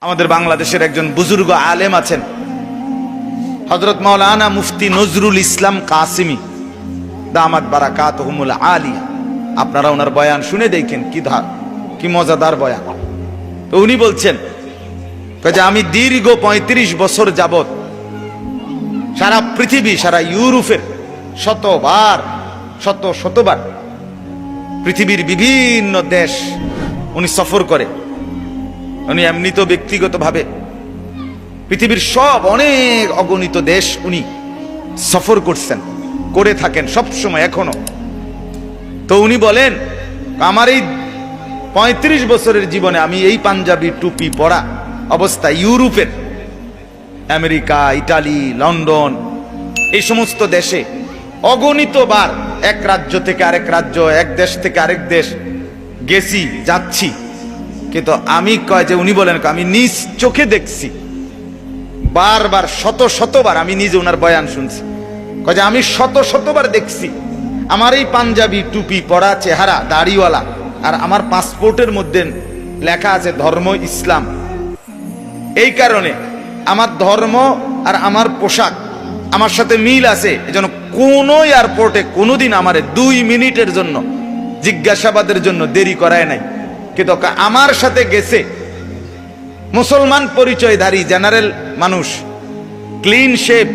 আমাদের বাংলাদেশের একজন বুজুর্গ আলেম আছেন, হযরত মাওলানা মুফতি নজরুল ইসলাম কাসিমি দামাত বারাকাতুহুমুল আলিয়া। আপনারা ওনার বয়ান শুনে দেখেন কি মজাদার বয়ান। তো উনি বলছেন যে আমি দীর্ঘ ৩৫ বছর যাবত সারা পৃথিবী, সারা ইউরোপের শতবার পৃথিবীর বিভিন্ন দেশ উনি সফর করে। উনি এমনি তো ব্যক্তিগতভাবে পৃথিবীর সব অনেক অগণিত দেশ উনি সফর করছেন, করে থাকেন সব সময় এখনো। তো উনি বলেন আমার এই ৩৫ বছরের জীবনে আমি এই পাঞ্জাবি টুপি পরা অবস্থায় ইউরোপের আমেরিকা, ইটালি, লন্ডন এই সমস্ত দেশে অগণিতবার এক রাজ্য থেকে আরেক রাজ্য, এক দেশ থেকে আরেক দেশ গেছি, যাচ্ছি। কিন্তু আমি উনি বলেন আমি নিজ চোখে দেখছি, বারবার শতবার আমি নিজে ওনার বয়ান শুনছি, যে আমি শতবার দেখছি আমার এই পাঞ্জাবি টুপি পরা চেহারা, দাড়িওয়ালা, আর আমার পাসপোর্টের মধ্যে লেখা আছে ধর্ম ইসলাম। এই কারণে আমার ধর্ম আর আমার পোশাক আমার সাথে মিল আছে, এজন্য কোনো এয়ারপোর্টে কোনোদিন আমার 2 মিনিটের জন্য জিজ্ঞাসাবাদের জন্য দেরি করায় নাই। কিন্তু আমার সাথে গেছে মুসলমান পরিচয়ধারী জেনারেল মানুষ, ক্লিন শেপ,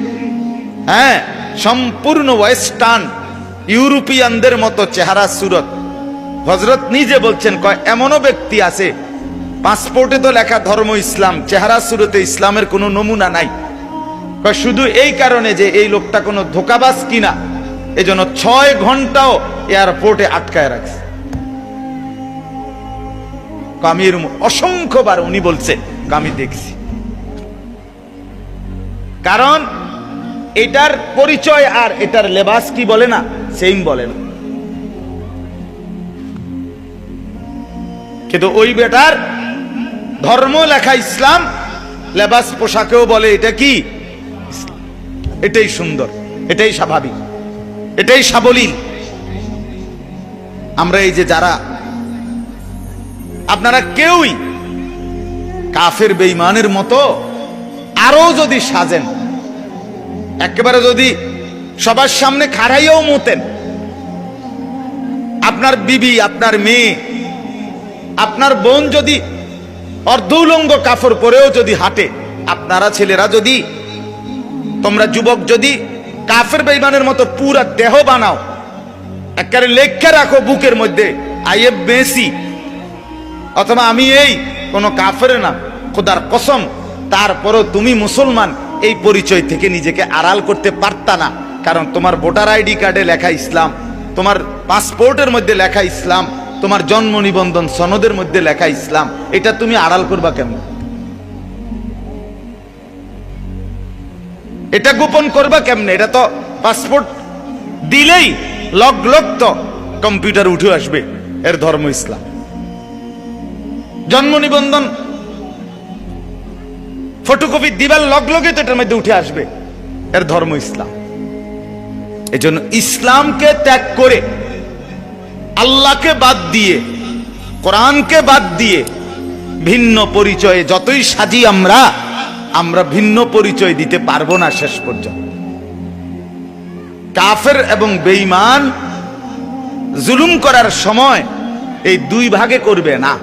হ্যাঁ, সম্পূর্ণ ওয়েস্টার্ন ইউরোপিয়ানদের মতো চেহারা সুরত। হযরত নিজে বলছেন এমনও ব্যক্তি আছে পাসপোর্টে তো লেখা ধর্ম ইসলাম, চেহারা সুরতে ইসলামের কোনো নমুনা নাই। শুধু এই কারণে যে এই লোকটা কোনো ধোঁকাবাজ কিনা, এজন্য 6 ঘন্টাও এয়ারপোর্টে আটকায় রাখছে। আমি অসংখ্যবার উনি বলছে আমি দেখছি। কারণ এটার পরিচয় আর এটার লেবাস কি বলে না, সেম বলে না। কিন্তু ওই বেটার ধর্ম লেখা ইসলাম, লেবাস পোশাকেও বলে এটা কি, এটাই সুন্দর, এটাই স্বাভাবিক, এটাই সাবলীল। আমরা এই যে যারা, আপনারা কেউই কাফের বেঈমানের মতো আরো যদি সাজেন, একেবারে যদি সবার সামনে খাড়াইয়াও মতেন, আপনার বিবি, আপনার মেয়ে, আপনার বোন যদি অর্ধউলঙ্গ কাপড় পরেও যদি হাঁটে, আপনারা ছেলেরা যদি, তোমরা যুবক যদি কাফের বেঈমানের মতো পুরা দেহ বানাও, একেবারে লেখা রাখো বুকের মধ্যে আইএফ মেসি, অথবা আমি এই কোন কাফের না, খোদার কসম, তারপরও তুমি মুসলমান এই পরিচয় থেকে নিজেকে আড়াল করতে পারতা না। কারণ তোমার ভোটার আইডি কার্ডে লেখা ইসলাম, তোমার পাসপোর্টের মধ্যে লেখা ইসলাম, তোমার জন্ম নিবন্ধন সনদের মধ্যে লেখা ইসলাম, এটা তুমি আড়াল করবা কেমন? এটা গোপন করবা কেমনে? এটা তো পাসপোর্ট দিলেই লগ তো কম্পিউটার উঠে আসবে এর ধর্ম ইসলাম। জন্ম নিবন্ধন ফটোকপি দিবার লগে তো এটার মধ্যে উঠে আসবে এর ধর্ম ইসলাম। এজন্য ইসলামকে ত্যাগ করে, আল্লাহকে বাদ দিয়ে, কোরআনকে বাদ দিয়ে ভিন্ন পরিচয়ে যতই সাজি আমরা ভিন্ন পরিচয় দিতে পারবো না শেষ পর্যন্ত। কাফের এবং বেঈমান জুলুম করার সময় এই 2 ভাগে করবে না।